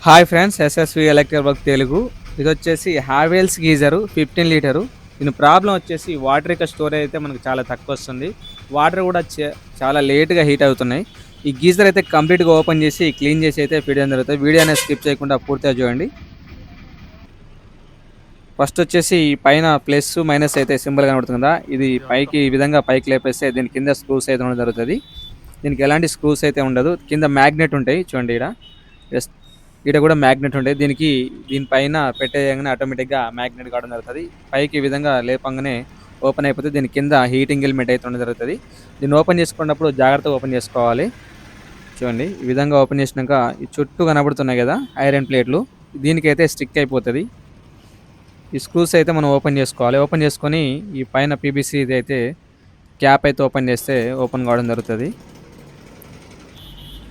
Hi friends, SSV electrical work Telugu. ఇది వచ్చేసి Havells geyser 15 litre. దీని ప్రాబ్లం వచ్చేసి వాటర్ యొక్క స్టోరేజ్ అయితే మనకు చాలా తక్కువ వస్తుంది. వాటర్ కూడా చాలా లేట్గా హీట్ అవుతున్నాయి. ఈ గీజర్ అయితే కంప్లీట్గా ఓపెన్ చేసి క్లీన్ చేసి అయితే ఫీడ్ జరుగుతుంది. వీడియో అనేది స్కిప్ చేయకుండా పూర్తిగా చూడండి. ఫస్ట్ వచ్చేసి పైన ప్లస్ మైనస్ అయితే సింబల్ కనబడుతుంది కదా, ఇది పైకి ఈ విధంగా పైకి లేపేస్తే దీని కింద స్క్రూస్ అయితే ఉండడం జరుగుతుంది. దీనికి ఎలాంటి స్క్రూస్ అయితే ఉండదు. కింద మ్యాగ్నెట్ ఉంటాయి చూడండి. ఇక్కడ కూడా మ్యాగ్నెట్ ఉంటాయి. దీనిపైన పెట్టేయగానే ఆటోమేటిక్గా మ్యాగ్నెట్ కావడం జరుగుతుంది. పైకి ఈ విధంగా లేపంగానే ఓపెన్ అయిపోతుంది. దీని కింద హీటింగ్ ఎలిమెంట్ అయితే ఉండడం జరుగుతుంది. దీన్ని ఓపెన్ చేసుకున్నప్పుడు జాగ్రత్తగా ఓపెన్ చేసుకోవాలి. చూడండి, ఈ విధంగా ఓపెన్ చేసినాక ఈ చుట్టూ కనబడుతున్నాయి కదా ఐరన్ ప్లేట్లు, దీనికైతే స్టిక్ అయిపోతుంది. ఈ స్క్రూస్ అయితే మనం ఓపెన్ చేసుకోవాలి. ఓపెన్ చేసుకొని ఈ పైన పీబీసీ అయితే క్యాప్ అయితే ఓపెన్ చేస్తే ఓపెన్ కావడం జరుగుతుంది.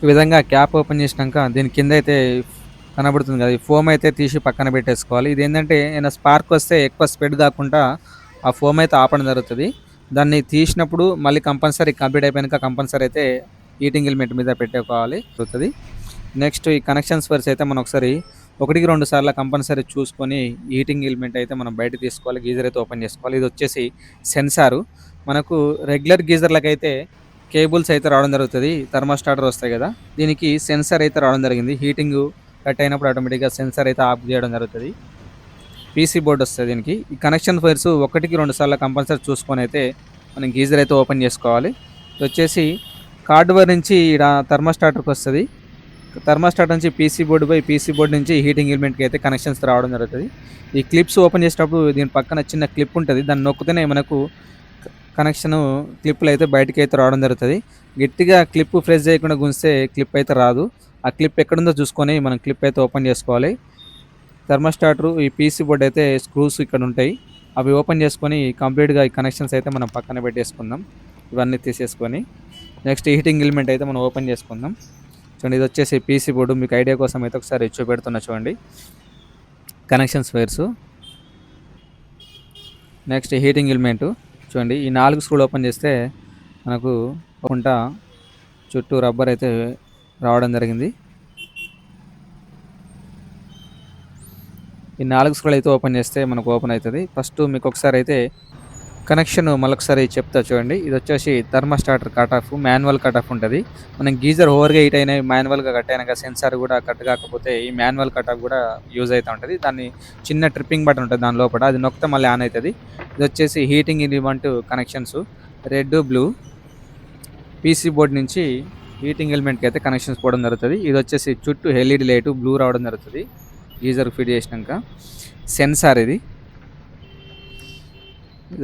ఈ విధంగా క్యాప్ ఓపెన్ చేసినాక దీని కింద అయితే కనబడుతుంది కదా, ఈ ఫోమ్ అయితే తీసి పక్కన పెట్టేసుకోవాలి. ఇది ఏంటంటే ఏమైనా స్పార్క్ వస్తే ఎక్కువ స్ప్రెడ్ కాకుండా ఆ ఫోమ్ అయితే ఆపడం జరుగుతుంది. దాన్ని తీసినప్పుడు మళ్ళీ కంపల్సరీ కంప్లీట్ అయిపోయాక కంపల్సరీ అయితే హీటింగ్ ఎలిమెంట్ మీద పెట్టుకోవాలి జరుగుతుంది. నెక్స్ట్ ఈ కనెక్షన్స్ వైర్స్ అయితే మనం ఒకసారి 1-2 సార్లు కంపల్సరీ చూసుకొని హీటింగ్ ఎలిమెంట్ అయితే మనం బయట తీసుకోవాలి. గీజర్ అయితే ఓపెన్ చేసుకోవాలి. ఇది వచ్చేసి సెన్సారు. మనకు రెగ్యులర్ గీజర్లకైతే కేబుల్స్ అయితే రావడం జరుగుతుంది, థర్మోస్టాటర్ వస్తాయి కదా, దీనికి సెన్సార్ అయితే రావడం జరిగింది. హీటింగ్ కట్ అయినప్పుడు ఆటోమేటిక్గా సెన్సార్ అయితే ఆఫ్ చేయడం జరుగుతుంది. పీసీ బోర్డు వస్తుంది దీనికి. ఈ కనెక్షన్ వైర్స్ 1-2 సార్లు కంపల్సరీ చూసుకొని అయితే మనం గీజర్ అయితే ఓపెన్ చేసుకోవాలి. ఇది వచ్చేసి కార్డ్ వైర్ నుంచి ఇక్కడ థర్మోస్టాటర్కి వస్తుంది. థర్మోస్టాటర్ నుంచి పీసీ బోర్డు నుంచి హీటింగ్ ఎలిమెంట్కి అయితే కనెక్షన్స్ రావడం జరుగుతుంది. ఈ క్లిప్స్ ఓపెన్ చేసేటప్పుడు దీని పక్కన చిన్న క్లిప్ ఉంటుంది, దాన్ని నొక్కుతూనే మనకు కనెక్షన్ క్లిప్లు అయితే బయటకి అయితే రావడం జరుగుతుంది. గట్టిగా క్లిప్ ప్రెస్ చేయకుండా గుంజితే క్లిప్ అయితే రాదు. ఆ క్లిప్ ఎక్కడుందో చూసుకొని మనం క్లిప్ అయితే ఓపెన్ చేసుకోవాలి. థర్మోస్టాటర్ ఈ పీసీ బోర్డు అయితే స్క్రూస్ ఇక్కడ ఉంటాయి, అవి ఓపెన్ చేసుకొని కంప్లీట్గా ఈ కనెక్షన్స్ అయితే మనం పక్కన పెట్టేసుకుందాం. ఇవన్నీ తీసేసుకొని నెక్స్ట్ హీటింగ్ ఎలిమెంట్ అయితే మనం ఓపెన్ చేసుకుందాం. చూడండి, ఇది వచ్చేసి పీసీ బోర్డు. మీకు ఐడియా కోసం అయితే ఒకసారి చూపెడుతున్నా చూడండి. Connections wires, next heating element. చూడండి, ఈ 4 స్క్రూలు ఓపెన్ చేస్తే మనకు కొంట చుట్టూ రబ్బర్ అయితే రావడం జరిగింది. ఈ 4 స్క్రూలు అయితే ఓపెన్ చేస్తే మనకు ఓపెన్ అవుతుంది. ఫస్ట్ మీకు ఒకసారి అయితే కనెక్షన్ మళ్ళొకసారి చెప్తా చూడండి. ఇది వచ్చేసి thermostat cut off, manual cut off ఉంటుంది. మనం గీజర్ ఓవర్గా హీట్ అయినా మాన్యువల్గా కట్ అయినాక సెన్సార్ కూడా కట్ కాకపోతే ఈ మాన్యువల్ కట్ ఆఫ్ కూడా యూజ్ అవుతూ ఉంటుంది. దాన్ని చిన్న ట్రిప్పింగ్ బటన్ ఉంటుంది దాని లోపల, అది నొక్కితే మళ్ళీ ఆన్ అవుతుంది. ఇది వచ్చేసి heating element connections red blue. PC board నుంచి హీటింగ్ ఎలిమెంట్కి అయితే కనెక్షన్స్ పోవడం జరుగుతుంది. ఇది వచ్చేసి చుట్టూ ఎల్ఈడి లైటు బ్లూ రావడం జరుగుతుంది గీజర్ ఫిట్ చేసినాక. సెన్సార్ ఇది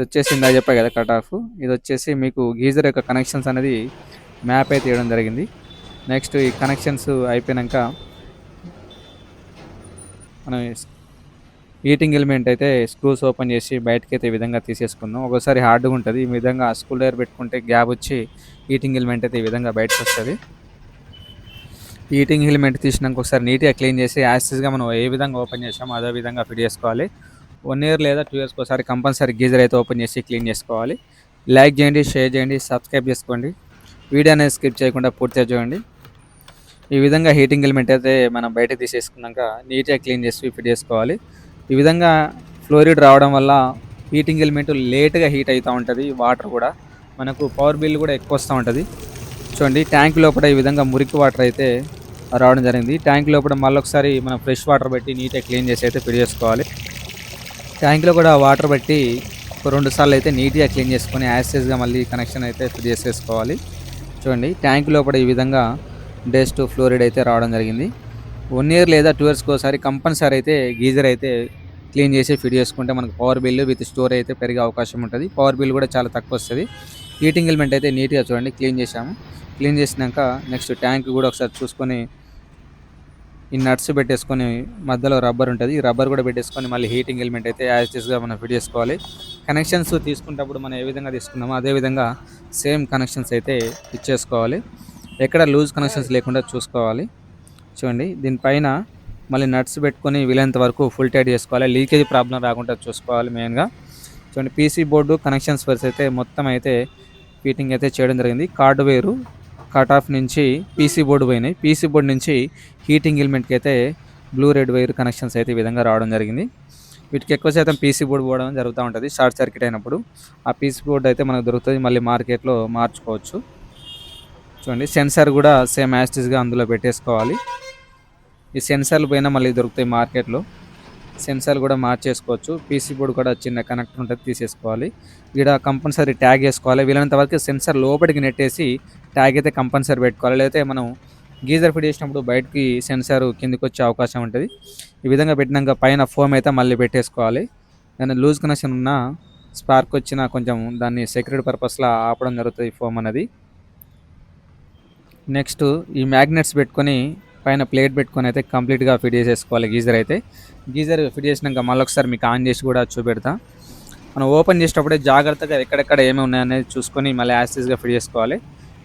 వచ్చేసి ఇందా చెప్పా కదా కట్ ఆఫ్. ఇది వచ్చేసి మీకు గీజర్ యొక్క కనెక్షన్స్ అనేది మ్యాప్ అయితే ఇవ్వడం జరిగింది. నెక్స్ట్ ఈ కనెక్షన్స్ అయిపోయాక మనం హీటింగ్ ఎలిమెంట్ అయితే స్క్రూస్ ఓపెన్ చేసి బయటకి అయితే ఈ విధంగా తీసేసుకుందాం. ఒకసారి హార్డ్గా ఉంటుంది, ఈ విధంగా స్క్రూ డ్రైవర్ పెట్టుకుంటే గ్యాప్ వచ్చి హీటింగ్ ఎలిమెంట్ అయితే ఈ విధంగా బయటకు వస్తుంది. హీటింగ్ ఎలిమెంట్ తీసినాక ఒకసారి నీట్గా క్లీన్ చేసి యాసిస్గా మనం ఏ విధంగా ఓపెన్ చేసామో అదే విధంగా ఫిట్ చేసుకోవాలి. 1 ఇయర్ లేదా 2 ఇయర్స్కి ఒకసారి కంపల్సరీ గీజర్ అయితే ఓపెన్ చేసి క్లీన్ చేసుకోవాలి. లైక్ చేయండి, షేర్ చేయండి, సబ్స్క్రైబ్ చేసుకోండి. వీడియో అనేది స్కిప్ చేయకుండా పూర్తిగా చూడండి. ఈ విధంగా హీటింగ్ ఎలిమెంట్ అయితే మనం బయటకు తీసేసుకున్నాక నీట్గా క్లీన్ చేసి ఫిట్ చేసుకోవాలి. ఈ విధంగా ఫ్లోరిడ్ రావడం వల్ల హీటింగ్ ఎలిమెంట్ లేట్గా హీట్ అవుతూ ఉంటుంది. వాటర్ కూడా మనకు పవర్ బిల్ కూడా ఎక్కువ వస్తూ ఉంటుంది. చూడండి, ట్యాంక్ లోపల ఈ విధంగా మురికి వాటర్ అయితే రావడం జరిగింది. ట్యాంక్ లోపల మళ్ళీ ఒకసారి మనం ఫ్రెష్ వాటర్ పెట్టి నీట్గా క్లీన్ చేసి అయితే ఫిట్ చేసుకోవాలి. ట్యాంక్లో కూడా వాటర్ పెట్టి 2 సార్లు అయితే నీట్గా క్లీన్ చేసుకొని యాసిడ్గా మళ్ళీ కనెక్షన్ అయితే ఫిట్ చేసేసుకోవాలి. చూడండి, ట్యాంక్ లోపల ఈ విధంగా డస్ట్ ఫ్లోరైడ్ అయితే రావడం జరిగింది. 1 ఇయర్ లేదా 2 ఇయర్స్కి ఒకసారి కంపల్సరీ అయితే గీజర్ అయితే క్లీన్ చేసి ఫిట్ చేసుకుంటే మనకు పవర్ బిల్ విత్ స్టోర్ అయితే పెరిగే అవకాశం ఉంటుంది. పవర్ బిల్ కూడా చాలా తక్కువ వస్తుంది. హీటింగ్ ఎలిమెంట్ అయితే నీట్గా చూడండి క్లీన్ చేసాము. క్లీన్ చేసినాక నెక్స్ట్ ట్యాంక్ కూడా ఒకసారి చూసుకొని ఈ నట్స్ పెట్టేసుకొని మధ్యలో రబ్బర్ ఉంటుంది, ఈ రబ్బర్ కూడా పెట్టేసుకొని మళ్ళీ హీటింగ్ ఎలిమెంట్ అయితే యాజిటీస్గా మనం ఫిట్ చేసుకోవాలి. కనెక్షన్స్ తీసుకున్నప్పుడు మనం ఏ విధంగా తీసుకున్నామో అదేవిధంగా సేమ్ కనెక్షన్స్ అయితే ఇచ్చేసుకోవాలి. ఎక్కడ లూజ్ కనెక్షన్స్ లేకుండా చూసుకోవాలి. చూడండి, దీనిపైన మళ్ళీ నట్స్ పెట్టుకొని వీలైనంత వరకు ఫుల్ టైట్ చేసుకోవాలి. లీకేజ్ ప్రాబ్లం రాకుండా చూసుకోవాలి మెయిన్గా. చూడండి, పీసీ బోర్డు కనెక్షన్స్ వైర్స్ అయితే మొత్తం అయితే ఫిట్టింగ్ అయితే చేయడం జరిగింది. కార్డు వేరు కట్ ఆఫ్ నుంచి పీసీ బోర్డు పోయినాయి. పీసీ బోర్డు నుంచి హీటింగ్ ఎలిమెంట్కి అయితే బ్లూ రెడ్ వైర్ కనెక్షన్స్ అయితే ఈ విధంగా రావడం జరిగింది. వీటికి ఎక్కువ శాతం పీసీ బోర్డు పోవడం జరుగుతూ ఉంటుంది షార్ట్ సర్క్యూట్ అయినప్పుడు. ఆ పీసీ బోర్డు అయితే మనకు దొరుకుతుంది, మళ్ళీ మార్కెట్లో మార్చుకోవచ్చు. చూడండి సెన్సార్ కూడా సేమ్ యాస్టిస్గా అందులో పెట్టేసుకోవాలి. ఈ సెన్సార్లు పైన మళ్ళీ దొరుకుతాయి మార్కెట్లో, సెన్సార్లు కూడా మార్చేసుకోవచ్చు. పీసీ బోర్డు కూడా చిన్న కనెక్టర్ ఉంటుంది, తీసేసుకోవాలి. ఇక్కడ కంపల్సరీ ట్యాగ్ వేసుకోవాలి. వీలైనంత వరకు సెన్సార్ లోపలికి నెట్టేసి ట్యాగ్ అయితే కంపల్సరీ పెట్టుకోవాలి. లేకపోతే మనం గీజర్ ఫిట్ చేసినప్పుడు బయటికి సెన్సార్ కిందికి వచ్చే అవకాశం ఉంటుంది. ఈ విధంగా పెట్టినాక పైన ఫోమ్ అయితే మళ్ళీ పెట్టేసుకోవాలి. దాన్ని లూజ్ కనెక్షన్ ఉన్న స్పార్క్ వచ్చినా కొంచెం దాన్ని సెక్యూరిటీ పర్పస్లో ఆపడం జరుగుతుంది ఈ ఫోమ్ అనేది. నెక్స్ట్ ఈ మ్యాగ్నెట్స్ పెట్టుకొని పైన ప్లేట్ పెట్టుకొని అయితే కంప్లీట్గా ఫిట్ చేసేసుకోవాలి గీజర్ అయితే. గీజర్ ఫిట్ చేసినాక మళ్ళీ ఒకసారి మీకు ఆన్ చేసి కూడా చూపెడతా. మనం ఓపెన్ చేసేటప్పుడే జాగ్రత్తగా ఎక్కడెక్కడ ఏమేమి ఉన్నాయనేది చూసుకొని మళ్ళీ యాస్టిస్గా ఫిట్ చేసుకోవాలి.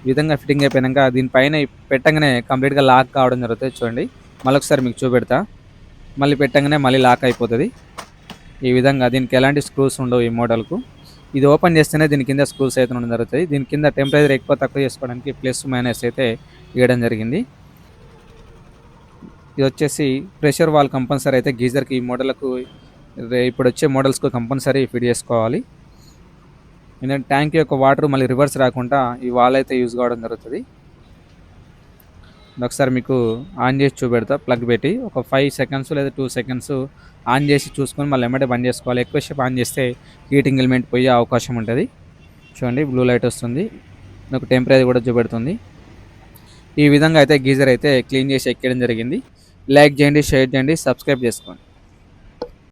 ఈ విధంగా ఫిట్టింగ్ అయిపోయాక దీనిపైన పెట్టగానే కంప్లీట్గా లాక్ కావడం జరుగుతుంది. చూడండి మళ్ళీ ఒకసారి మీకు చూపెడతా. మళ్ళీ పెట్టగానే మళ్ళీ లాక్ అయిపోతుంది ఈ విధంగా. దీనికి ఎలాంటి స్క్రూస్ ఉండవు ఈ మోడల్కు. ఇది ఓపెన్ చేస్తేనే దీని కింద స్క్రూస్ అయితే ఉండడం జరుగుతుంది. దీని కింద టెంపరేచర్ ఎక్కువ తక్కువ చేసుకోవడానికి ప్లస్ మైనస్ అయితే ఇవ్వడం జరిగింది. ఇది వచ్చేసి ప్రెషర్ వాల్ కంపల్సరీ అయితే గీజర్కి ఈ మోడల్కు ఇప్పుడు వచ్చే మోడల్స్కు కంపల్సరీ ఫిట్ చేసుకోవాలి. ఎందుకంటే ట్యాంక్ యొక్క వాటర్ మళ్ళీ రివర్స్ రాకుండా ఈ వాల్ అయితే యూజ్ కావడం జరుగుతుంది. ఒకసారి మీకు ఆన్ చేసి చూపెడతా. ప్లగ్ పెట్టి ఒక 5 సెకండ్స్ లేదా 2 సెకండ్స్ ఆన్ చేసి చూసుకొని మళ్ళీ ఎమ్మటే బంద్ చేసుకోవాలి. ఎక్కువసేపు ఆన్ చేస్తే హీటింగ్ ఎలిమెంట్ పోయే అవకాశం ఉంటుంది. చూడండి బ్లూ లైట్ వస్తుంది, నాకు టెంపరేచర్ కూడా చూపెడుతుంది. ఈ విధంగా అయితే గీజర్ అయితే క్లీన్ చేసి ఎక్కడం జరిగింది. లైక్ చేయండి, షేర్ చేయండి, సబ్స్క్రైబ్ చేసుకోండి.